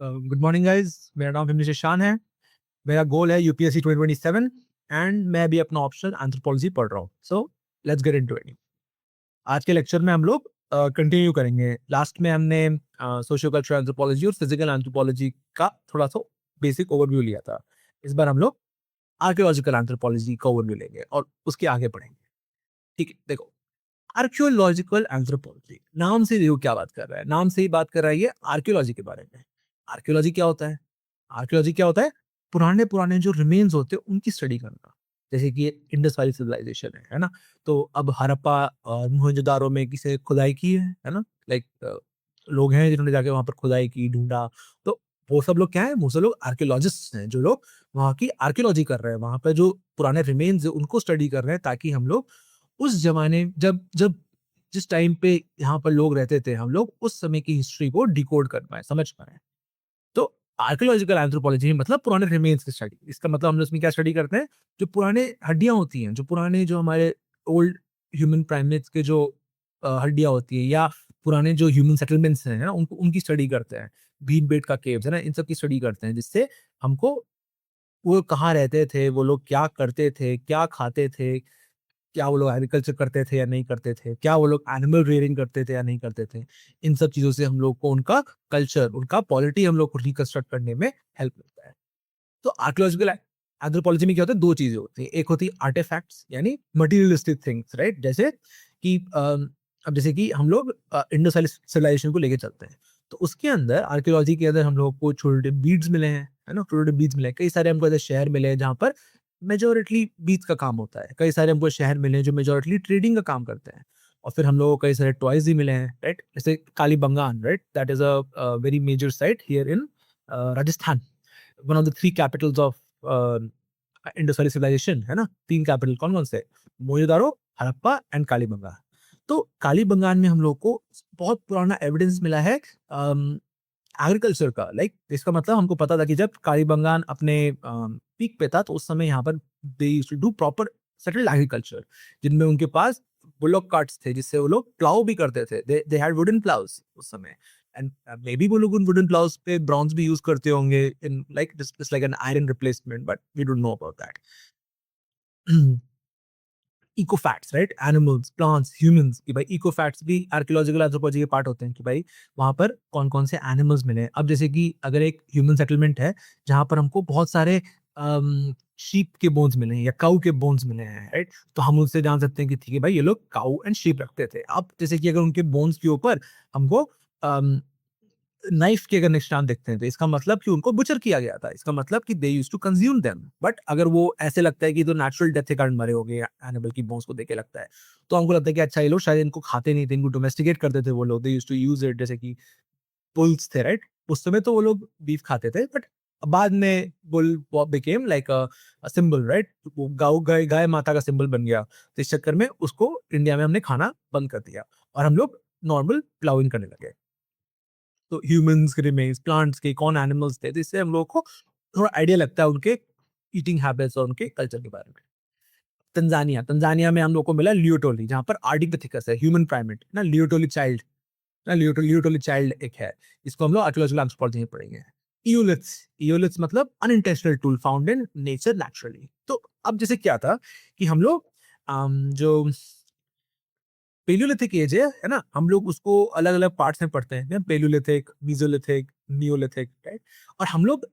Good morning guys, मेरा नाम हिमनिश शान है। मेरा गोल है यूपीएससी 2027 एंड मैं भी अपना ऑप्शनल एंथ्रोपोलॉजी पढ़ रहा हूँ। So let's get into it. आज के लेक्चर में हम लोग कंटिन्यू करेंगे। लास्ट में हमने सोशियो कल्चरल एंथ्रोपोलॉजी और फिजिकल एंथ्रोपोलॉजी का थोड़ा सा बेसिक ओवरव्यू लिया था। इस बार हम लोग आर्कियोलॉजिकल एंथ्रोपोलॉजी का ओवरव्यू लेंगे और उसके आगे बढ़ेंगे। ठीक है, देखो, आर्कियोलॉजिकल एंथ्रोपोलॉजी नाम से देखो क्या बात कर रहा है। नाम से ही बात कर रहा है ये आर्कियोलॉजी के बारे में। आर्कियोलॉजी क्या होता है? आर्कियोलॉजी क्या होता है? पुराने पुराने जो रिमेन्स होते हैं उनकी स्टडी करना। जैसे कि इंडस वैली सिविलाइजेशन है ना? तो अब हड़प्पा और मोहनजोदारो में किसी खुदाई की है ना? लाइक लोग हैं जिन्होंने जाके वहां पर खुदाई की, ढूंढा। तो वो सब लोग क्या है? वो सब लोग आर्कियोलॉजिस्ट हैं, जो लोग वहाँ की आर्कियोलॉजी कर रहे हैं, वहां पर जो पुराने रिमेन्स है उनको स्टडी कर रहे हैं, ताकि हम लोग उस जमाने जब जब जिस टाइम पे यहाँ पर लोग रहते थे, हम लोग उस समय की हिस्ट्री को डिकोड कर पाएँ, समझ पाएँ। तो आर्कियोलॉजिकल एंथ्रोपोलॉजी मतलब पुराने रिमेन्स की स्टडी। इसका मतलब हम लोग इसमें क्या स्टडी करते हैं? जो पुराने हड्डियाँ होती हैं, जो पुराने जो हमारे ओल्ड ह्यूमन प्राइमेट्स के जो हड्डियाँ होती हैं, या पुराने जो ह्यूमन सेटलमेंट्स हैं ना, उनको उनकी स्टडी करते हैं। भीम-बेटका केव्स है ना, इन सब की स्टडी करते हैं, जिससे हमको वो कहाँ रहते थे, वो लोग क्या करते थे, क्या खाते थे, क्या वो लोग एग्रीकल्चर करते थे या नहीं करते थे? क्या वो लोग एनिमल रियरिंग करते थे या नहीं करते थे? इन सब चीज़ों से हम लोग को उनका कल्चर, उनका पॉलिटी हम लोग को रिकंस्ट्रक्ट करने में हेल्प मिलता है। तो आर्कियोलॉजिकल एंथ्रोपोलॉजी में क्या होता है? 2 चीज़ें होती हैं। एक होती है आर्टिफैक्ट्स, यानी मटेरियलिस्टिक थिंग्स, राइट? जैसे कि अब जैसे कि हम लोग इंडस वैली सिविलाइजेशन को लेके चलते हैं। तो उसके अंदर आर्कियोलॉजी के अंदर हम लोगों को छोटे-छोटे बीड्स मिले हैं, है ना? छोटे-छोटे बीड्स मिले हैं। कई सारे हमको ऐसे शहर मिले हैं जहाँ पर मेजॉरिटली बीज का काम होता है। कई सारे हमको शहर मिले हैं जो मेजॉरिटली ट्रेडिंग का काम करते हैं। और फिर हम लोगों को कई सारे टॉयज़ भी मिले हैं, राइट? जैसे Kalibangan, right? That is very major site here in Rajasthan. One of the 3 capitals of Indus valley civilization, है ना? 3 कैपिटल कौन-कौन से? मोहनजोदारो, हड़प्पा एंड कालीबंगान। तो कालीबंगान में हम लोग को बहुत पुराना एविडेंस मिला है एग्रीकल्चर का। लाइक इसका मतलब हमको पता था कि जब कालीबंगान अपने पीक पे था, तो उस समय यहाँ पर they used to do proper settled agriculture, जिनमें उनके पास बुलॉक कार्ट्स थे, जिससे वो लोग प्लाउ भी करते थे। दे हैड वुडन प्लाउज उस समय। एंड मे बी वो लोग उन वुडन प्लाउज पे ब्रॉन्ज भी यूज करते होंगे, in like just like an iron replacement, but we don't know about that. Ecofacts, right? Animals, plants, humans, कि भाई इको फैक्ट्स भी आर्कियोलॉजिकल एंथ्रोपोलॉजी के पार्ट होते हैं, कि भाई वहाँ पर कौन-कौन से एनिमल्स मिले हैं। अब जैसे कि अगर एक ह्यूमन सेटलमेंट है, जहाँ पर हमको बहुत सारे शीप के बोन्स मिले हैं या काऊ के बोन्स मिले हैं, राइट? तो हम उससे जान सकते हैं कि ठीक है भाई, ये लोग काऊ एंड शीप रखते थे। अब जैसे कि अगर उनके बोन्स के ऊपर हमको अम नाइफ के अगर निशान दिखते हैं, तो इसका मतलब कि उनको बुचर किया गया था। इसका मतलब कि they used to consume them. But अगर वो ऐसे लगता है कि तो नेचुरल डेथ के कारण मरे होंगे, एनिमल की बोन्स को देख के लगता है, तो हमको लगता है कि अच्छा, ये लोग शायद इनको खाते नहीं थे, इनको डोमेस्टिकेट करते थे वो लोग। They used to use it, जैसे कि बुल्स थे, राइट? उस समय तो वो लोग बीफ खाते थे, बट बाद में bull became like symbol, right? वो गाय गाय माता का सिंबल बन गया। तो इस चक्कर में उसको इंडिया में हमने खाना बंद कर दिया और हम लोग नॉर्मल प्लाउइंग करने लगे। तो ह्यूमन्स के रिमेन्स, प्लांट्स के, कौन एनिमल्स थे, तो इससे हम लोग को थोड़ा आइडिया लगता है उनके ईटिंग हैबिट्स और उनके कल्चर के बारे में। तंजानिया, तंजानिया में हम लोग को मिला लियोटोली, जहाँ पर आर्डिपिथेकस है, ह्यूमन प्राइमेट ना, लियोटोली चाइल्ड ना, लियोटोली चाइल्ड एक है। इसको हम लोग आर्कियोलॉजिकल एंथ्रोपोलॉजी में पढ़ेंगे। इयोलिथ्स, इयोलिथ्स मतलब unintentional tool found in nature naturally. तो अब जैसे क्या था कि हम लोग जो पेलियोलिथिक एज है ना? हम लोग उसको अलग-अलग पार्ट्स में पढ़ते हैं, पेलियोलिथिक, मेसोलिथिक, नियोलिथिक, राइट? और हम लोग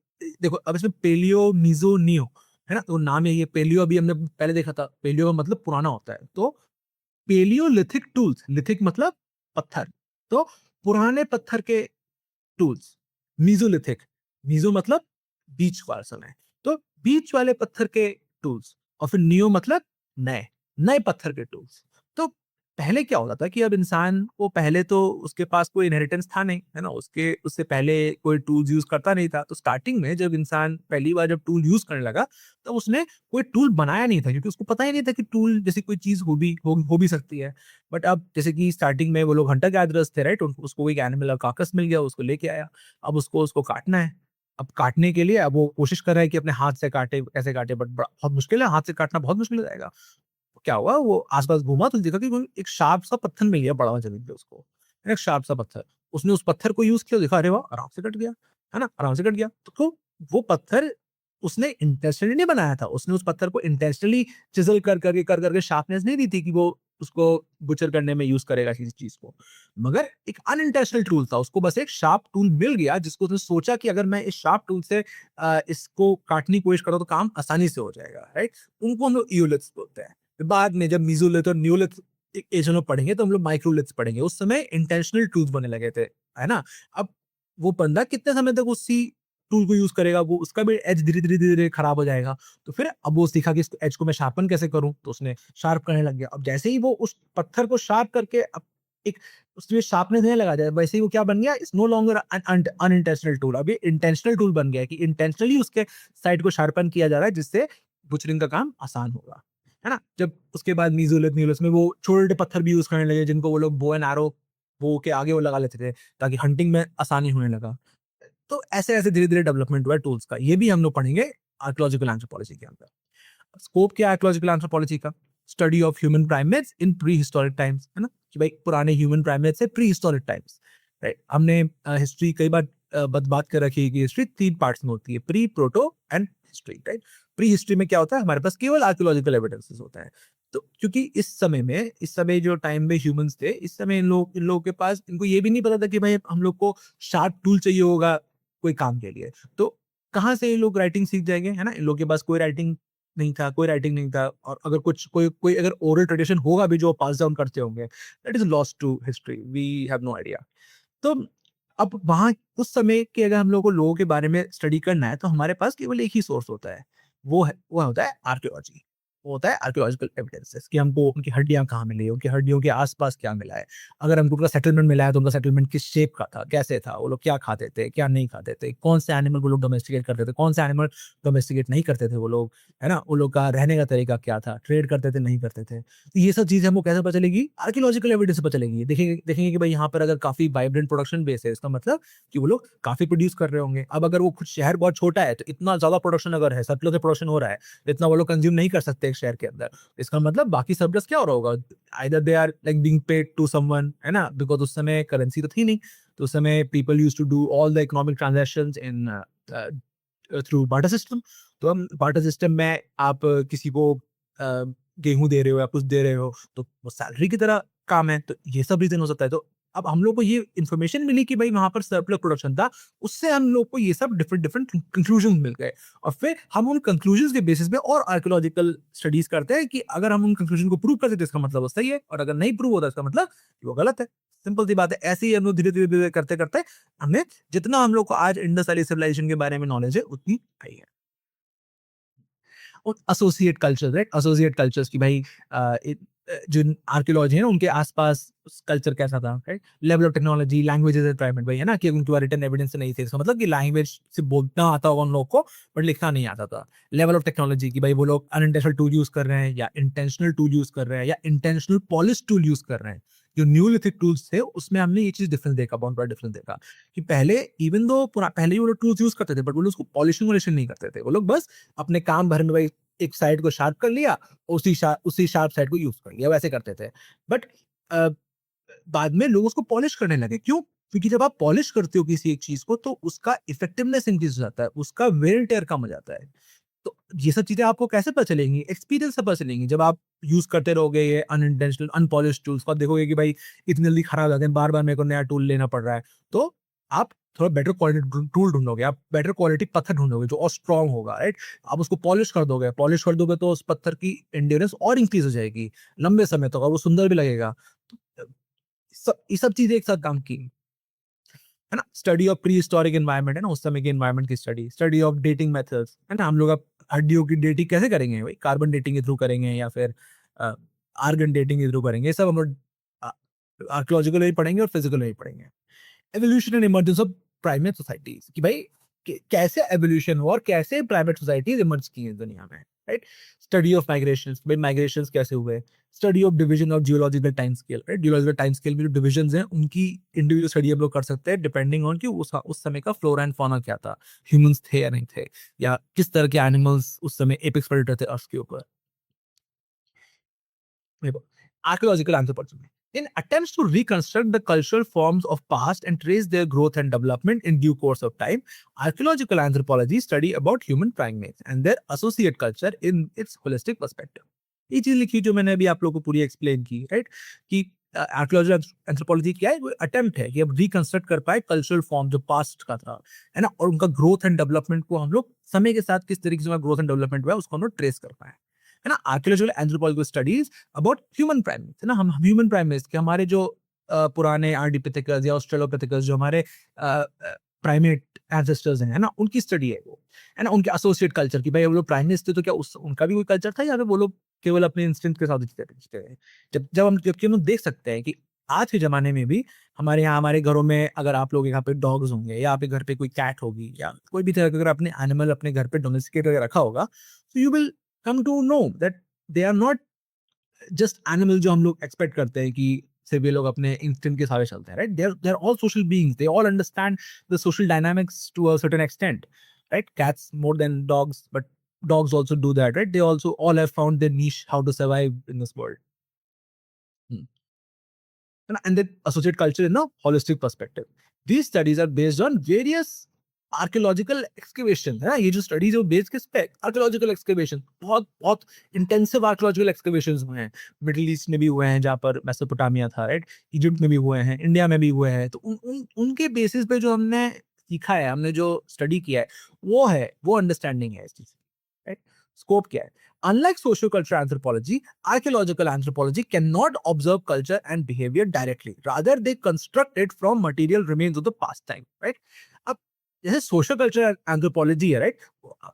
देखो, अब इसमें पेलियो, मेसो, नियो, है ना? तो नाम यही है। पेलियो अभी हमने पहले देखा था, पेलियो का मतलब पुराना होता है। तो पेलियोलिथिक टूल्स, लिथिक मतलब पत्थर, तो पुराने पत्थर के टूल्स। मेसोलिथिक, मेसो मतलब बीच वाला समय, तो बीच वाले पत्थर के टूल्स। और फिर नियो मतलब नए, नए पत्थर के टूल्स। तो पहले क्या होता था कि अब इंसान को, पहले तो उसके पास कोई इनहेरिटेंस था नहीं, है ना? उसके उससे पहले कोई टूल्स यूज़ करता नहीं था। तो स्टार्टिंग में जब इंसान पहली बार जब टूल यूज़ करने लगा, तब उसने कोई टूल बनाया नहीं था, क्योंकि उसको पता ही नहीं था कि टूल जैसी कोई चीज़ हो भी सकती है। बट अब जैसे कि स्टार्टिंग में वो लोग हंटर गैदरर्स थे, राइट? उसको एक एनिमल का कार्कस मिल गया, उसको लेके आया। अब उसको उसको काटना है। अब काटने के लिए अब वो कोशिश कर रहा है कि अपने हाथ से काटे, कैसे काटे, बट बड़ा बहुत मुश्किल है, हाथ से काटना बहुत मुश्किल हो जाएगा। क्या हुआ, वो आस-पास घूमा तो देखा कि कोई एक शार्प सा पत्थर मिल गया, बड़ा हुआ ज़मीन पे उसको, है ना? शार्प सा पत्थर। उसने उस पत्थर को यूज़ किया, देखा अरे वाह! आराम से कट गया। है ना? आराम से कट गया। तो वो पत्थर उसने इंटेंशनली नहीं बनाया था, उसने उस पत्थर को इंटेंशनली चिज़ल कर करके शार्पनेस नहीं दी थी कि वो उसको बुचर करने में यूज़ करेगा किसी चीज़ को। मगर एक अनइंटेंशनल टूल था, उसको बस एक शार्प टूल मिल गया जिसको उसने सोचा कि अगर मैं इस शार्प टूल से इसको काटने की कोशिश करूँ तो काम आसानी से हो जाएगा, राइट? उनको हम लोग ईओलिथ्स बोलते हैं। फिर बाद में जब मीसोलिथ और न्यूलिथ एज हम लोग पढ़ेंगे तो हम लोग माइक्रोलिथ्स पढ़ेंगे। उस समय इंटेंशनल टूल्स बनने लगे थे, है ना? अब वो बंदा कितने समय तक उसी टूल को यूज़ करेगा, वो उसका भी एज धीरे-धीरे खराब हो जाएगा। तो फिर अब वो सीखा कि इस एज को मैं शार्पन कैसे करूँ? तो उसने शार्प करने लग गया। अब जैसे ही वो उस पत्थर को शार्प करके अब एक उसमें शार्पनेस देने लगा, वैसे ही वो क्या बन गया? It's no longer unintentional tool. अब ये इंटेंशनल टूल बन गया है कि इंटेंशनली उसके साइड को शार्पन किया जा रहा है जिससे बुचरिंग का काम आसान होगा। है ना? जब उसके बाद मीज़ोलिथ, न्यूलिथ में वो छोटे-छोटे पत्थर भी यूज़ करने लगे जिनको वो लोग बो एंड एरो बो के आगे वो लगा लेते थे ताकि हंटिंग में आसानी होने लगा। तो ऐसे-ऐसे धीरे-धीरे डेवलपमेंट हुआ है टूल्स का। ये भी हम लोग पढ़ेंगे आर्कियोलॉजिकल एंथ्रोपोलॉजी के अंदर। स्कोप क्या है आर्कियोलॉजिकल एंथ्रोपोलॉजी का? Study of human primates in pre historic times, है ना? कि भाई पुराने ह्यूमन प्राइमेट्स से प्री हिस्टोरिक टाइम्स, राइट? हमने हिस्ट्री कई बार बात कर रखी है कि हिस्ट्री 3 पार्ट्स में होती है, pre, proto and history, right? Pre history में क्या होता है? हमारे पास केवल आर्कियोलॉजिकल एविडेंसेस होता है। तो क्योंकि इस समय जो टाइम में ह्यूमन्स थे, इस समय इन लोगों के पास इनको ये भी नहीं पता था कि भाई हम लोग को शार्प टूल चाहिए होगा कोई काम के लिए। तो कहाँ से ये लोग राइटिंग सीख जाएँगे, है ना? इन लोगों के पास कोई राइटिंग नहीं था और अगर कुछ कोई कोई अगर ओरल ट्रेडिशन होगा भी जो पास डाउन करते होंगे, that is lost to history, we have no idea. तो अब वहाँ उस समय के अगर हम लोगों को लोगों के बारे में स्टडी करना है, तो हमारे पास केवल एक ही सोर्स होता है, वो होता है आर्कियोलॉजी। वो होता है आर्कियोलॉजिकल एविडेंसेस कि हमको उनकी हड्डियाँ कहाँ मिली, उनकी हड्डियों के आस-पास क्या मिला है। अगर हमको उनका सेटलमेंट मिला है, तो उनका सेटलमेंट किस शेप का था, कैसे था, वो लोग क्या खाते थे, क्या नहीं खाते थे, कौन से एनिमल वो लोग डोमेस्टिकेट करते थे, कौन से एनिमल डोमेस्टिकेट नहीं करते थे वो लोग, है ना? उन लोग का रहने का तरीका क्या था, ट्रेड करते थे, नहीं करते थे। तो ये सब चीज़ें हमको कैसे पता चलेगी? आर्कियोलॉजिकल एविडेंस से पता चलेगी। देखेंगे देखेंगे कि भाई यहाँ पर अगर काफ़ी वाइब्रेंट प्रोडक्शन बेस है, इसका मतलब कि वो लोग काफ़ी प्रोड्यूस कर रहे होंगे। अब अगर वो खुद शहर बहुत छोटा है, तो इतना ज़्यादा प्रोडक्शन अगर है, सर्कुलर से प्रोडक्शन हो रहा है, तो इतना वो लोग कंज़्यूम नहीं कर सकते एक शहर के अंदर। इसका मतलब बाकी सरप्लस क्या हो रहा होगा? Either they are like being paid to someone, है ना? बिकॉज़ उस समय करेंसी तो थी नहीं। तो उस समय people used to do all the economic transactions in through barter system. तो हम बार्टर सिस्टम में आप किसी को गेहूँ दे रहे हो या कुछ दे रहे हो, तो वो सैलरी की तरह काम है, तो ये सब रीज़न हो सकता है। तो अब हम लोग को ये इन्फॉर्मेशन मिली कि भाई वहाँ पर सर्कुलर प्रोडक्शन था, उससे हम लोग को ये सब डिफरेंट डिफरेंट कंक्लूजन मिल गए और फिर हम उन कंक्लूजन्स के बेसिस पे और आर्कियोलॉजिकल स्टडीज़ करते हैं कि अगर हम उन कंक्लूजन को प्रूव कर देते हैं, इसका मतलब वो सही है और अगर नहीं प्रूव होता इसका मतलब कि वो गलत है। सिंपल सी बात है। ऐसे ही हम लोग धीरे-धीरे करते-करते हमने जितना हम लोग को आज इंडस वैली सिविलाइजेशन के बारे में नॉलेज है, उतनी आई है। और associate culture, right? Associate cultures की भाई जो आर्कियोलॉजी है ना उनके आसपास कल्चर कैसा था, right? Level of technology, languages requirement भाई, है ना? कि उनके पास रिटन एविडेंस नहीं थे, इसका मतलब कि लैंग्वेज से बोलना आता होगा उन लोगों को, बट लिखना नहीं आता था। लेवल ऑफ टेक्नोलॉजी कि भाई वो लोग अनइंटेंशनल टूल यूज कर रहे हैं या इंटेंशनल टूल यूज कर रहे हैं या इंटेंशनल पॉलिश टूल यूज कर रहे हैं। जो न्यूलिथिक टूल्स थे उसमें हमने ये चीज डिफरेंस देखा, बहुत बड़ा डिफरेंस देखा कि पहले इवन दो पहले ही वो लोग टूल्स यूज करते थे, बट वो लोग उसको पॉलिशिंग वॉलिशिंग नहीं करते थे। वो लोग बस अपने काम भर में भाई एक साइड को शार्प कर लिया, उसी शार्प साइड को यूज़ कर लिया, वैसे करते थे। बट अ, बाद में लोग उसको पॉलिश करने लगे। क्यों? क्योंकि जब आप पॉलिश करते हो किसी एक चीज़ को तो उसका इफेक्टिवनेस इंक्रीज़ हो जाता है, उसका वेयर एंड टेयर कम हो जाता है। तो ये सब चीज़ें आपको कैसे पता चलेंगी? एक्सपीरियंस से पता चलेंगी। जब आप यूज़ करते रहोगे ये अनइंटेंशनल, अनपॉलिश्ड टूल्स को, आप देखोगे कि भाई इतनी जल्दी खराब हो जाते हैं, बार-बार मेरे को नया टूल लेना पड़ रहा है। तो आप थोड़ा बेटर क्वालिटी टूल ढूँढोगे, आप बेटर क्वालिटी पत्थर ढूँढोगे जो और स्ट्रॉन्ग होगा, राइट? आप उसको पॉलिश कर दोगे तो उस पत्थर की एंड्योरेंस और इंक्रीज़ हो जाएगी, लंबे समय तक, और वो सुंदर भी लगेगा। तो ये सब चीज़ें एक साथ काम की। है ना? Study of pre historic environment, है ना? उस समय के एनवायरनमेंट की स्टडी ऑफ डेटिंग मेथड्स, है ना? हम लोग अब हड्डियों की डेटिंग कैसे करेंगे भाई? कार्बन डेटिंग के थ्रू करेंगे या फिर अ, आर्गन डेटिंग के थ्रू करेंगे? ये सब हम लोग अ, आर्कियोलॉजिकल में पढ़ेंगे और फिजिकल में भी पढ़ेंगे। Evolution and emergence of primate societies कि भाई कैसे एवोल्यूशन हुआ और कैसे प्राइमेट सोसाइटीज इमर्ज की हैं दुनिया में, राइट? स्टडी ऑफ माइग्रेशंस, भाई माइग्रेशंस कैसे हुए? Study of division of geological time scale, right? Geological time scale में जो डिविजन्स हैं उनकी इंडिविजुअल स्टडी हम लोग कर सकते हैं डिपेंडिंग ऑन कि उस समय का फ्लोरा एंड फौना क्या था, ह्यूमंस थे या नहीं थे, या किस तरह के एनिमल्स उस समय एपेक्स प्रेडेटर थे अर्थ के ऊपर। Archaeological anthropology in attempts to reconstruct the cultural forms of past and trace their growth and development in due course of time, archaeological anthropology study about human primates and their associate culture in its holistic perspective. ये चीज लिखी जो मैंने अभी आप लोगों को पूरी एक्सप्लेन की, राइट, कि आर्कियोलॉजिकल एंथ्रोपोलॉजी क्या है, वो अटेम्प्ट है कि अब रिकंस्ट्रक्ट कर पाए कल्चरल फॉर्म जो पास्ट का था, है ना, और उनका ग्रोथ एंड डेवलपमेंट को हम लोग समय के साथ किस तरीके से ग्रोथ एंड डेवलपमेंट हुआ है उसको हम लोग ट्रेस कर पाए, है ना। Archaeological anthropological studies about human primates, है ना, हम ह्यूमन प्राइमेट्स के हमारे जो पुराने आर्डिपिथेकस या ऑस्ट्रेलोपिथेकस जो हमारे प्राइमेट एंसेस्टर्स हैं, है ना, उनकी स्टडी है वो, है ना, उनके एसोसिएट कल्चर की, भाई वो लोग प्राइमेट्स थे तो क्या उनका भी कोई कल्चर था या फिर वो लोग केवल अपने इंस्टिंक्ट के साथ जीते थे। जब जब हम जबकि हम लोग देख सकते हैं कि आज के ज़माने में भी हमारे यहाँ हमारे घरों में अगर आप लोग यहाँ पे डॉग्स होंगे या आपके घर पे कोई कैट होगी या कोई भी तरह का अगर आपने एनिमल अपने घर पे डोमेस्टिकेट करके रखा होगा, तो you will come to know that they are not just animal जो हम लोग एक्सपेक्ट करते हैं कि सिर्फ ये लोग अपने इंस्टिंक्ट के साथ चलते हैं, right. They are all social beings, they all understand the social dynamics to a certain extent, right. Cats more than dogs, but dogs also do that, right? They also all have found their niche how to survive in this world. Hmm. And then associate culture in a holistic perspective. These studies are based on various archaeological excavation, है ना, ये जो studies है वो base किस पे, archaeological excavation, बहुत बहुत इंटेंसिव आर्कियोलॉजिकल एक्सकेवेशंस हुए हैं, मिडिल ईस्ट में भी हुए हैं जहाँ पर मेसोपोटामिया था, राइट, इजिप्ट में भी हुए हैं, इंडिया में भी हुए हैं, तो उनके बेसिस पे जो हमने सीखा है, हमने जो स्टडी किया है वो अंडरस्टैंडिंग है इस चीज, राइट। स्कोप क्या है, unlike socio-cultural anthropology, archaeological anthropology cannot observe culture and behavior directly. Rather, they construct it from material remains of the past time, right? अब जैसे सोशल कल्चरल एंथ्रोपोलॉजी है, राइट,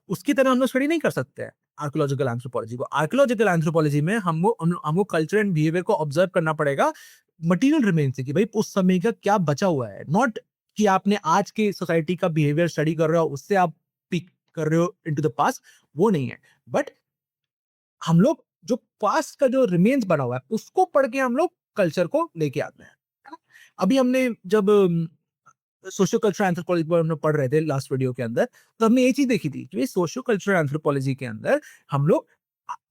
उसकी तरह हम लोग स्टडी नहीं कर सकते हैं आर्कियोलॉजिकल एंथ्रोपोलॉजी को। आर्कियोलॉजिकल एंथ्रोपोलॉजी में हमको कल्चर एंड बिहेवियर को ऑब्जर्व करना पड़ेगा मटेरियल रिमेन से, कि भाई उस समय का क्या बचा हुआ है, नॉट कि आपने आज की सोसाइटी का बिहेवियर स्टडी कर रहे हो उससे आप पिक कर रहे हो इनटू द पास्ट, वो नहीं है। बट हम लोग जो पास्ट का जो रिमेन्स बना हुआ है उसको पढ़ के हम लोग कल्चर को लेके आते हैं, है ना? अभी हमने जब सोशियो कल्चरल एंथ्रोपोलॉजी पर हम लोग पढ़ रहे थे लास्ट वीडियो के अंदर, तो हमने ये चीज देखी थी कि सोशियो कल्चरल एंथ्रोपोलॉजी के अंदर हम लोग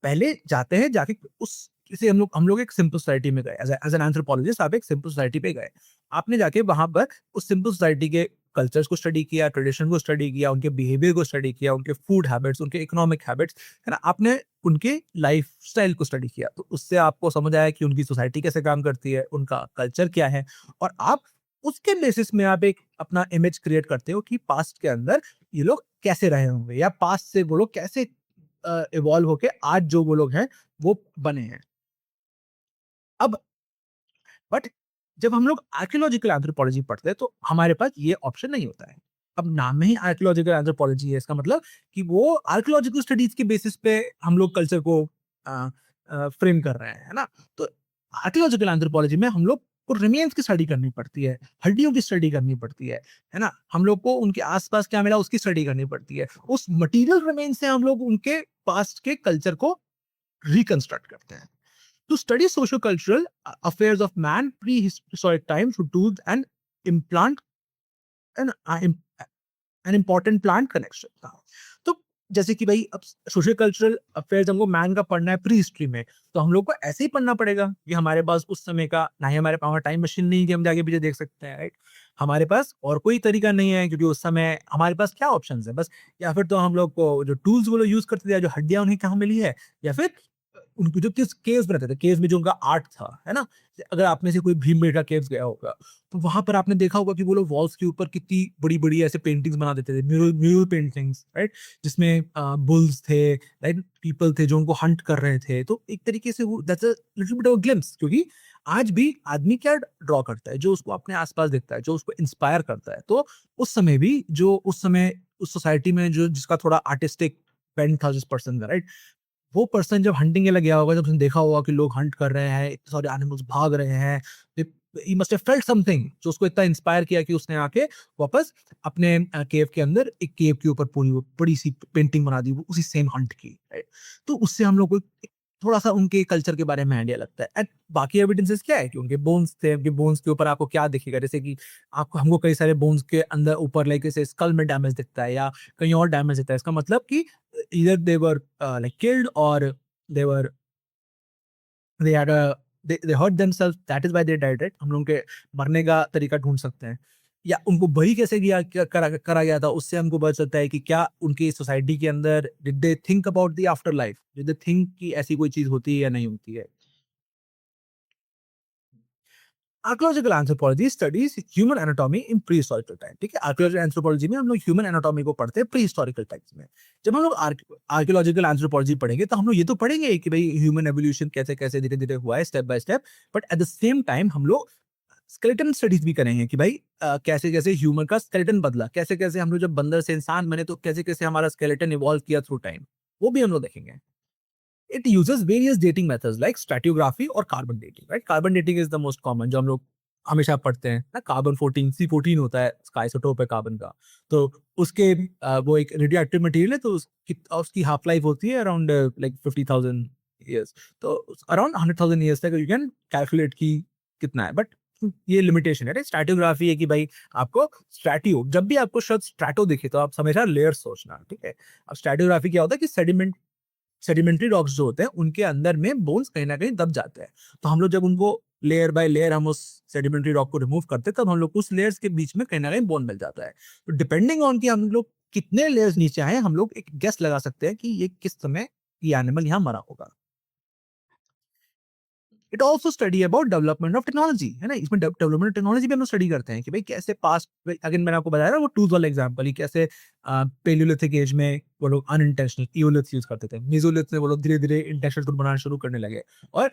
पहले जाते हैं, जाके उस जैसे हम लोग एक सिंपल सोसाइटी में गए, एज एन एंथ्रोपोलॉजिस्ट आप एक सिंपल सोसाइटी पे गए, आपने जाके वहां पर उस सिंपल सोसाइटी के कल्चर्स को स्टडी किया, ट्रेडिशन को स्टडी किया, उनके बिहेवियर को स्टडी किया, उनके फूड हैबिट्स, उनके इकोनॉमिक हैबिट्स, है ना, आपने उनके लाइफ स्टाइल को स्टडी किया, तो उससे आपको समझ आया कि उनकी सोसाइटी कैसे काम करती है, उनका कल्चर क्या है, और आप उसके बेसिस में आप एक अपना इमेज क्रिएट करते हो कि पास्ट के अंदर ये लोग कैसे रहे होंगे या पास्ट से वो लोग कैसे इवॉल्व होके आज जो वो लोग हैं वो बने हैं। अब बट जब हम लोग आर्कियोलॉजिकल एंथ्रोपोलॉजी पढ़ते हैं तो हमारे पास ये ऑप्शन नहीं होता है। अब नाम में ही आर्कियोलॉजिकल एंथ्रोपोलॉजी है, इसका मतलब कि वो आर्कियोलॉजिकल स्टडीज के बेसिस पे हम लोग कल्चर को फ्रेम कर रहे हैं, है ना। तो आर्कियोलॉजिकल एंथ्रोपोलॉजी में हम लोग को रिमेन्स की स्टडी करनी पड़ती है, हड्डियों की स्टडी करनी पड़ती है ना, हम लोग को उनके आसपास क्या मिला उसकी स्टडी करनी पड़ती है, उस मटेरियल रिमेन्स से हम लोग उनके पास्ट के कल्चर को रिकंस्ट्रक्ट करते हैं। To study socio-cultural affairs of man prehistoric times through tools and implant an important plant connection था। तो जैसे कि भाई अब सोशल कल्चरल अफेयर्स हमको मैन का पढ़ना है प्री हिस्ट्री में, तो हम लोग को ऐसे ही पढ़ना पड़ेगा कि हमारे पास उस समय का ना ही हमारे पास टाइम मशीन नहीं है कि हम जाके पीछे देख सकते हैं, राइट। हमारे पास और कोई तरीका नहीं है क्योंकि उस समय हमारे पास क्या ऑप्शन है बस, या फिर तो हम लोग को जो टूल्स वो लोग यूज करते थे, जो हड्डियां उन्हें कहाँ मिली है, या फिर उनको जो किस केव्स बनाते थे, केव्स में जो उनका आर्ट था, है ना। अगर आप में से कोई भीमबेटका केव्स गया होगा तो वहां पर आपने देखा होगा कि वो लोग वॉल्स के ऊपर कितनी बड़ी बड़ी ऐसे पेंटिंग्स बना देते थे, म्यूरल पेंटिंग्स, राइट, जिसमें बुल्स थे, राइट, पीपल थे जो उनको हंट कर रहे थे। तो एक तरीके से वो that's a little bit of glimpse, क्योंकि आज भी आदमी क्या ड्रॉ करता है, जो उसको अपने आसपास दिखता है, जो उसको इंस्पायर करता है। तो उस समय भी जो उस समय उस सोसाइटी में जो जिसका थोड़ा आर्टिस्टिक बेंट था जिस पर्सन का, राइट, वो पर्सन जब हंटिंग के लिए गया होगा, जब उसने देखा होगा कि लोग हंट कर रहे हैं, इतने सारे एनिमल्स भाग रहे हैं, he must have felt something जो उसको इतना इंस्पायर किया कि उसने आके वापस अपने केव के अंदर एक केव के ऊपर पूरी बड़ी सी पेंटिंग बना दी उसी सेम हंट की, राइट। तो उससे हम लोग को थोड़ा सा उनके कल्चर के बारे में आइडिया लगता है। एंड बाकी एविडेंसेस क्या है कि उनके बोन्स थे, उनके बोन्स के ऊपर आपको क्या दिखेगा, जैसे कि आपको हमको कई सारे बोन्स के अंदर ऊपर लाइक जैसे स्कल में डैमेज दिखता है या कहीं और डैमेज दिखता है, इसका मतलब कि either they were like killed or they were they had a they hurt themselves, that is why they died, right? हम लोगों के मरने का तरीका ढूंढ सकते हैं, या उनको बरी कैसे करा गया था, उससे हमको पता चलता है कि क्या उनकी सोसाइटी के अंदर did they think about the after life, did they think कि ऐसी कोई चीज होती है या नहीं होती है। Archaeological anthropology studies human anatomy इन प्री हिस्टोरिकल टाइम। ठीक है, आर्कियोलॉजिकल एंथ्रोपोलॉजी में हम लोग ह्यूमन एनाटॉमी को पढ़ते हैं प्री हिस्टोरिकल टाइम्स में। जब हम लोग आर्कियोलॉजिकल एंथ्रोपोलॉजी पढ़ेंगे तो हम लोग ये तो पढ़ेंगे कि भाई ह्यूमन एवोल्यूशन कैसे कैसे धीरे धीरे हुआ है, step by step. But at the same time हम लोग स्केलेटन स्टडीज भी करेंगे कि भाई कैसे कैसे ह्यूमन का स्केलेटन बदला, कैसे कैसे हम लोग जब बंदर से इंसान बने तो कैसे कैसे हमारा स्केलेटन इवॉल्व किया थ्रू टाइम, वो भी हम लोग देखेंगे। It uses various dating methods like stratigraphy और carbon dating, right? Carbon dating is the most common जो हम लोग हमेशा पढ़ते हैं ना। कार्बन 14 C14 होता है, इसका आइसोटोप है कार्बन का। तो उसके वो एक रेडियोएक्टिव मटेरियल है, तो उसकी हाफ लाइफ होती है अराउंड लाइक 50,000 ईयर्स। तो अराउंड 100,000 ईयर्स तक यू कैन कैलकुलेट की कितना है, बट ये लिमिटेशन है। स्ट्रैटियोग्राफी है कि भाई आपको स्ट्रैटियो, जब भी आपको शब्द स्ट्रैटो दिखे तो आप हमेशा लेयर सोचना, ठीक है? अब स्ट्रैटियोग्राफी क्या होता है कि सेडिमेंट्री रॉक्स जो होते हैं उनके अंदर में बोन्स कहीं ना कहीं दब जाते हैं। तो हम लोग जब उनको लेयर बाय लेयर हम उस सेडिमेंट्री रॉक को रिमूव करते हैं, तब हम लोग उस लेयर्स के बीच में कहीं ना कहीं बोन मिल जाता है। तो डिपेंडिंग ऑन कि हम लोग कितने लेयर्स नीचे आए, हम लोग एक गेस लगा सकते हैं कि ये किस समय ये एनिमल यहाँ मरा होगा। It also study about development of technology, है ना? इसमें डेवलपमेंट टेक्नोलॉजी भी हम लोग स्टडी करते हैं कि भाई कैसे पास्ट, अगेन मैंने आपको बताया ना वो टूल्स वाला एग्जांपल ही, कैसे पेलियोलिथिक एज में वो लोग अनइंटेंशनल इयोलिथ्स यूज करते थे, मेसोलिथ में वो लोग धीरे धीरे इंटेंशनल टूल बनाना शुरू करने लगे, और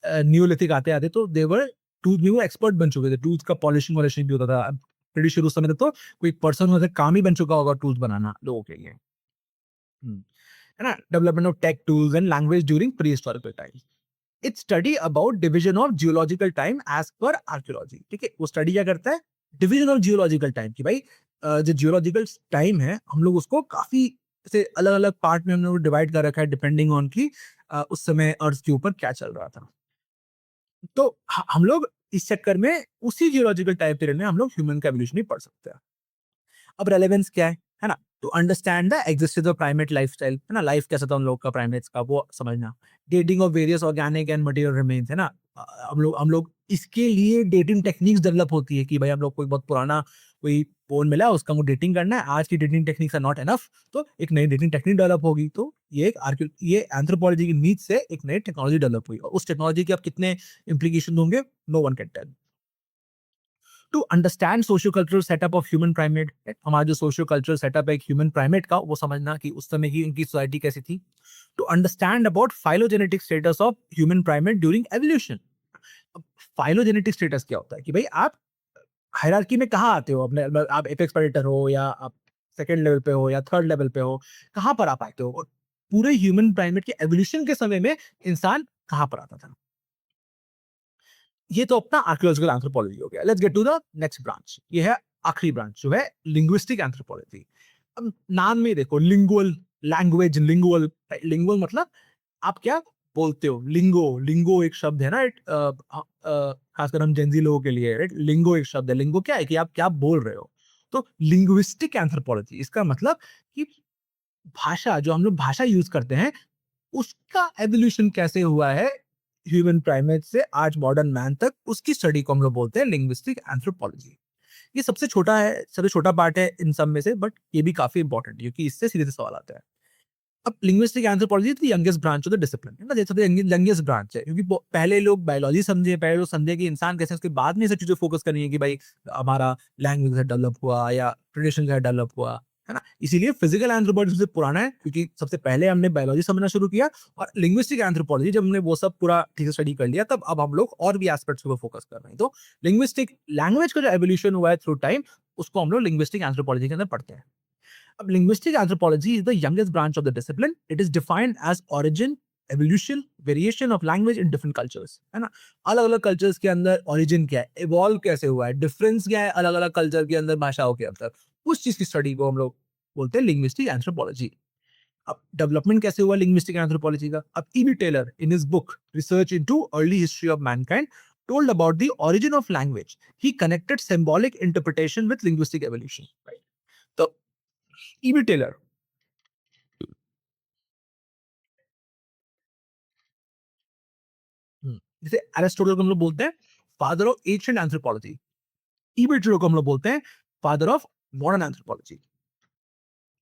नियोलिथिक आते आते तो देवर टूल्स में वो एक्सपर्ट बन चुके थे, टूल्स का पॉलिशिंग वॉलिशिंग भी होता था। प्रीटी शुरू समय तक तो कोई पर्सन वैसे काम ही बन चुका होगा टूल्स बनाना लोगों के लिए। हम्म, है ना? Development of tech tools and language during prehistorical time. It study about division of geological time age पर आर्कियोलॉजी। ठीक है, वो स्टडी क्या करता है? डिवीजन ऑफ जियोलॉजिकल टाइम की भाई जो जियोलॉजिकल टाइम है हम लोग उसको काफी ऐसे अलग अलग पार्ट में हम लोग डिवाइड कर रखा है, डिपेंडिंग ऑन की उस समय अर्थ के ऊपर क्या चल रहा था। तो हम लोग इस चक्कर में उसी जियोलॉजिकल टाइम पीरियड में हम लोग ह्यूमन का एवोल्यूशन भी पढ़ सकते हैं। अब रेलेवेंस क्या है ना? To understand the existence of primate lifestyle, है ना? लाइफ कैसा था उन लोग का, प्राइमेट्स का, वो समझना। Dating of various organic and material remains, है ना? हम लोग इसके लिए डेटिंग टेक्निक्स डेवलप होती है कि भाई हम लोग कोई बहुत पुराना कोई बोन मिला, उसका हमको डेटिंग करना है, आज की dating techniques are not enough, तो एक नई डेटिंग टेक्निक डेवलप होगी। तो ये एंथ्रोपोलॉजी की नीड से एक नई टेक्नोलॉजी डेवलप हुई, और उस टेक्नोलॉजी के अब कितने इंप्लीकेशन होंगे, no one can tell. To understand socio cultural setup of human primate, हमारा जो सोशियो कल्चरल सेटअप है एक ह्यूमन प्राइमेट का, वो समझना कि उस समय की उनकी सोसाइटी कैसी थी। To understand about phylogenetic status of human primate during evolution. अब फाइलोजेनेटिक स्टेटस क्या होता है कि भाई आप हायरार्की में कहाँ आते हो, अपने मतलब आप एपेक्स प्रेडेटर हो या आप सेकंड लेवल पे हो या थर्ड लेवल पे हो, कहाँ पर आप आते हो, और पूरे ह्यूमन प्राइमेट के एवोल्यूशन के समय में इंसान कहाँ पर आता था। ये तो अपना आर्कियोलॉजिकल एंथ्रोपोलॉजी हो गया। Let's get to the next branch. ये है आखिरी ब्रांच जो है लिंग्विस्टिक एंथ्रोपोलॉजी। अब नाम में देखो, लिंगुअल, लैंग्वेज, लिंगुअल। लिंगुअल मतलब आप क्या बोलते हो, लिंगो, लिंगो एक शब्द है ना, खासकर हम जेंजी लोगों के लिए, राइट? लिंगो एक शब्द है। लिंगो क्या है कि आप क्या बोल रहे हो। तो लिंग्विस्टिक एंथ्रोपोलॉजी इसका मतलब कि भाषा, जो हम लोग भाषा यूज करते हैं, उसका एवोल्यूशन कैसे हुआ है ह्यूमन प्राइमेट से आज मॉडर्न मैन तक, उसकी स्टडी को हम लोग बोलते हैं लिंग्विस्टिक एंथ्रोपोलॉजी। ये सबसे छोटा है, सबसे छोटा पार्ट है इन सब में से, बट ये भी काफी इंपॉर्टेंट है क्योंकि इससे सीधे से सवाल आता है। अब linguistic anthropology the youngest branch of the discipline, है ना? ये सबसे यंगेस्ट ब्रांच है क्योंकि पहले लोग बायोलॉजी समझे, पहले लोग समझे कि इंसान कैसे, उसके बाद में ये सब चीजें फोकस करनी है कि भाई हमारा लैंग्वेज कैसे डेवलप हुआ या ट्रेडिशन कैसे डेवलप हुआ, है ना? इसीलिए फिजिकल एंथ्रोपोलॉजी सबसे पुराना है क्योंकि सबसे पहले हमने बायोलॉजी समझना शुरू किया, और लिंग्विस्टिक एंथ्रोपोलॉजी जब हमने वो सब पूरा ठीक से स्टडी कर लिया, तब अब हम लोग और भी एस्पेक्ट्स पे फोकस कर रहे हैं। तो लिंग्विस्टिक लैंग्वेज का जो एवोल्यूशन हुआ है थ्रू टाइम, उसको हम लोग लिंग्विस्टिक एंथ्रोपोलॉजी के अंदर पढ़ते हैं। अब linguistic anthropology is the youngest branch of the discipline. It is defined as origin, evolution, variation of language in different cultures, है ना? अलग अलग कल्चर्स के अंदर origin क्या है, evolve कैसे हुआ है, डिफरेंस क्या है अलग अलग कल्चर के अंदर, भाषाओं के अंदर, उस चीज की स्टडी को हम लोग बोलते हैं लिंग्विस्टिक एंथ्रोपोलॉजी। अब डेवलपमेंट कैसे हुआ लिंग्विस्टिक एंथ्रोपोलॉजी का? अब E B Tylor in his book research into early history of mankind told about the origin of language. He connected symbolic interpretation with linguistic evolution, right? तो ईबी टेलर, जैसे Aristotle को हम लोग बोलते हैं फादर ऑफ एंशिएंट एंथ्रोपोलॉजी, इपिक्यूटर को हम लोग बोलते हैं फादर ऑफ मॉडर्न एंथ्रोपोलॉजी।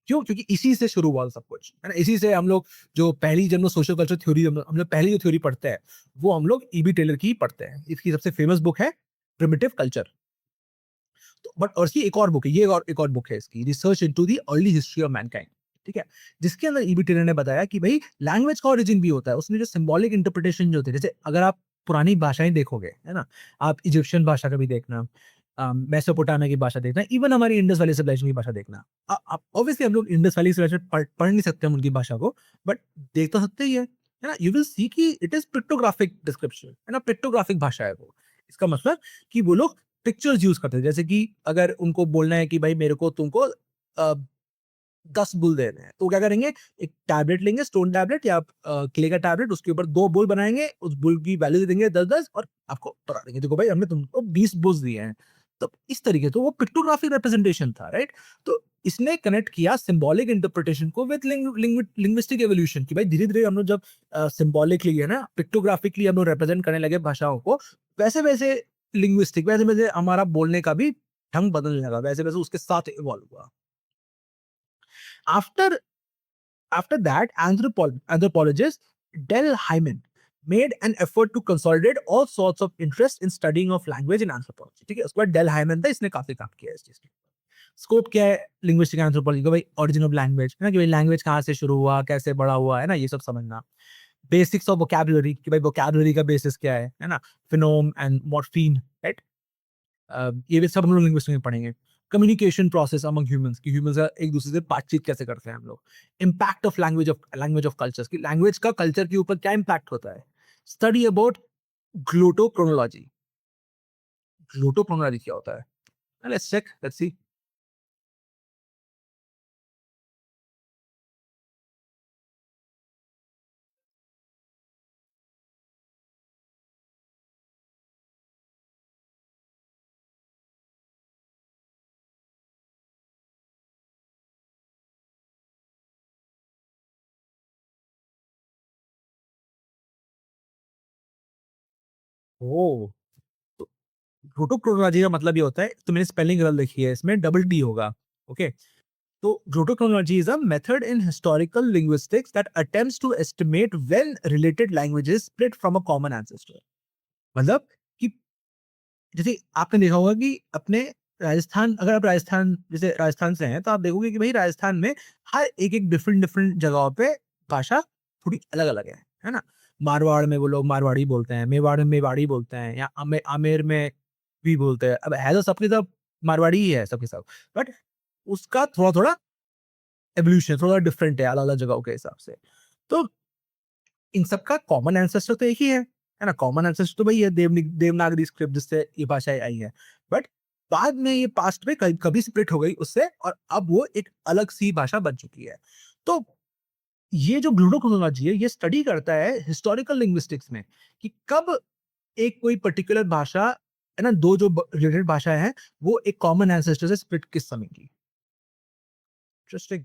क्यों? क्योंकि इसी से शुरू हुआ सब कुछ, है ना? इसी से हम लोग जो पहली जब सोशल कल्चर थ्योरी हम लोग पहली जो थ्योरी पढ़ते हैं, वो हम लोग ईबी टेलर की ही पढ़ते हैं। इसकी सबसे फेमस बुक है प्रिमिटिव कल्चर। तो बट और इसकी एक और बुक है, ये और एक और बुक है इसकी, research into the early history of Mankind, ठीक है? जिसके अंदर ईबी टेलर ने बताया कि भाई लैंग्वेज का ओरिजिन भी होता है। उसमें जो सिंबॉलिक इंटरप्रिटेशन जो होते हैं, जैसे अगर आप पुरानी भाषाएँ देखोगे, है ना? आप इजिप्शियन भाषा का भी देखना, मेसोपोटामिया की भाषा देखना, इवन हमारी इंडस वैली सिविलाइजेशन की भाषा देखना। अब ऑब्वियसली हम लोग इंडस वैली सिविलाइजेशन पढ़ नहीं सकते हम उनकी भाषा को, बट देख तो सकते ही है ना? यू विल सी कि इट इज़ पिक्टोग्राफिक डिस्क्रिप्शन, है ना? पिक्टोग्राफिक भाषा है वो। इसका मतलब कि वो लोग पिक्चर्स यूज़ करते हैं। जैसे कि अगर उनको बोलना है कि भाई मेरे को तुमको 10 बुल देने हैं, तो वो क्या करेंगे? एक टैबलेट लेंगे, स्टोन टैबलेट या क्ले का टैबलेट, उसके ऊपर 2 बुल बनाएँगे, उस बुल की वैल्यू दे देंगे 10-10 और आपको बता देंगे, देखो भाई हमने तुमको 20 बुल्स दिए हैं। तो इस तरीके तो वो पिक्टोग्राफिक रिप्रेजेंटेशन था, राइट? तो इसने कनेक्ट किया सिंबॉलिक इंटरप्रिटेशन को विद लिंग्विस्टिक एवोल्यूशन कि भाई धीरे-धीरे हम लोग जब सिंबॉलिकली है ना, पिक्टोग्राफिकली हम लोग रिप्रेजेंट करने लगे भाषाओं को, वैसे-वैसे लिंग्विस्टिक वैसे-वैसे हमारा बोलने का भी ढंग बदलने लगा, वैसे-वैसे उसके साथ इवॉल्व हुआ। After After that, anthropologist Del Hyman made an effort to consolidate all sorts of interest in studying of language in anthropology. ठीक है, उसके बाद डेल हाइमन था, इसने काफी काम किया है इस चीज के। स्कोप क्या है लिंग्विस्टिक एंथ्रोपोलॉजी का? भाई ओरिजिन ऑफ लैंग्वेज, है ना? कि भाई लैंग्वेज कहाँ से शुरू हुआ, कैसे बड़ा हुआ, है ना? ये सब समझना। बेसिक्स ऑफ वोकैबुलरी कि भाई वोकैबुलरी का बेसिस क्या है ना? फिनोम एंड मॉर्फीम, राइट? ये भी सब हम लोग लिंग्विस्टिक में पढ़ेंगे। कम्युनिकेशन प्रोसेस अमंग ह्यूमंस कि ह्यूमंस एक दूसरे से बातचीत कैसे करते हैं हम लोग। Impact of language of cultures कि लैंग्वेज का कल्चर के ऊपर क्या इम्पैक्ट होता है। Study about ग्लोटोक्रोनोलॉजी। ग्लोटोक्रोनोलॉजी क्या होता है? Let's check, let's see. Oh! तो ग्लोटोक्रोनोलॉजी का मतलब ये होता है, तो मैंने स्पेलिंग गलत लिखी है, इसमें डबल टी होगा। Okay? So, glotochronology is a method in historical linguistics that attempts to estimate when related languages split from a common ancestor. मतलब कि जैसे आपने देखा होगा कि अपने राजस्थान, अगर आप राजस्थान जैसे राजस्थान से हैं, तो आप देखोगे कि भाई राजस्थान में हर एक-एक डिफरेंट जगहों पे भाषा थोड़ी अलग-अलग है ना? मारवाड़ में वो लोग मारवाड़ी बोलते हैं, मेवाड़ में मेवाड़ी बोलते हैं या आमेर में भी बोलते हैं। अब है तो सबके सब मारवाड़ी ही है सबके सब, बट उसका थोड़ा-थोड़ा एवोल्यूशन थोड़ा डिफरेंट है अलग-अलग जगहों के हिसाब से। तो इन सबका कॉमन एंसेस्टर तो एक ही है ना? कॉमन एंसेस्टर तो वही है देवनागरी स्क्रिप्ट जिससे ये भाषाएँ आई हैं। बट बाद में ये पास्ट में कभी स्प्लिट हो गई उससे और अब वो एक अलग-सी भाषा बन चुकी है। तो ये जो ग्लूटोक्रोनोलॉजी है ये स्टडी करता है हिस्टोरिकल लिंग्विस्टिक्स में कि कब एक कोई पर्टिकुलर भाषा, है ना? 2 जो रिलेटेड भाषाएँ हैं वो एक कॉमन एंसेस्टर से स्प्लिट किस समय की। इंटरेस्टिंग।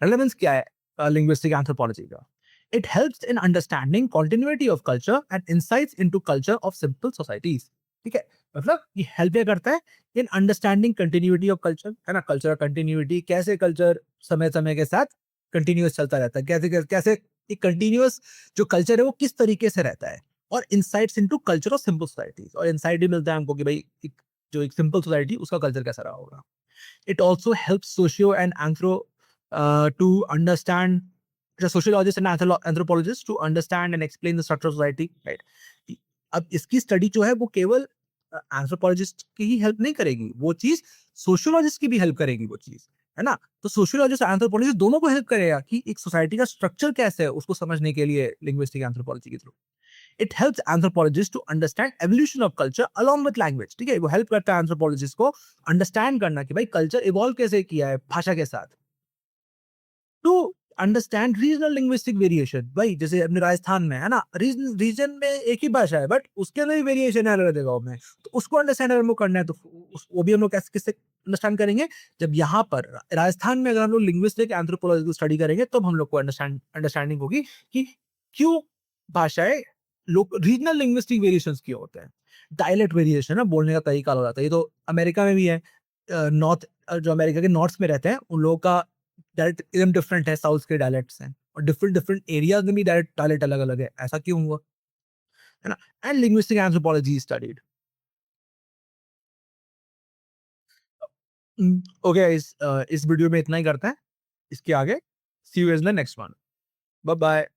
रेलेवेंस क्या है लिंग्विस्टिक एंथ्रोपोलॉजी का? It helps in understanding continuity of culture and insights into culture of simple societies. ठीक है, मतलब ये हेल्प क्या करता है in understanding continuity of culture, है ना? कल्चर कंटिन्यूटी, कैसे कल्चर समय समय के साथ कंटिन्यूअस चलता रहता है, कैसे कैसे कैसे एक कंटिन्यूअस जो कल्चर है वो किस तरीके से रहता है। और insights into culture of simple societies, और इनसाइट भी मिलता है हमको कि भाई एक सिंपल सोसाइटी उसका कल्चर कैसा रहा होगा। It also helps socio and to understand the sociologists and anthropologists to understand and explain the structure of society, right? अब इसकी स्टडी जो है वो केवल एंथ्रोपोलॉजिस्ट की ही हेल्प नहीं करेगी, वो चीज सोशियोलॉजिस्ट की भी हेल्प करेगी वो चीज, है ना? तो सोशियोलॉजिस्ट और एंथ्रोपोलॉजिस्ट दोनों को हेल्प करेगा कि एक सोसाइटी का स्ट्रक्चर कैसे है उसको समझने के लिए लिंग्विस्टिक एंथ्रोपोलॉजी के through. It helps anthropologist to understand evolution of culture along with language. ठीक है, वो हेल्प करता है एंथ्रोपोलॉजिस्ट को अंडरस्टैंड करना कि भाई कल्चर इवॉल्व कैसे किया है भाषा के साथ। To understand regional linguistic variation, भाई जैसे अपने राजस्थान में है ना, रीजन रीजन में एक ही भाषा है बट उसके अंदर भी वेरिएशन है अलग जगहों में, तो उसको अंडरस्टैंड अगर हमको करना है तो वो भी हम लोग कैसे किससे अंडरस्टैंड करेंगे? जब यहाँ पर राजस्थान में अगर हम लोग लिंग्विस्टिक एंथ्रोपोलॉजी को स्टडी करेंगे तब हम लोग को अंडरस्टैंडिंग होगी कि क्यों भाषाएं लोग रीजनल लिंग्विस्टिक वेरिएशंस की होते हैं। डायलेक्ट वेरिएशन है, बोलने का तरीका अलग होता है। ये तो अमेरिका में भी है। नॉर्थ जो अमेरिका के नॉर्थ में रहते हैं उन लोगों का डायलेक्ट एकदम डिफरेंट है, साउथ के डायलेक्ट्स हैं, और डिफरेंट डिफरेंट एरियाज में भी डायलेक्ट अलग अलग है। ऐसा क्यों हुआ, है ना? And linguistic anthropology studied. Okay, इस वीडियो में इतना ही करते हैं। इसके आगे see you in the next one. Bye bye.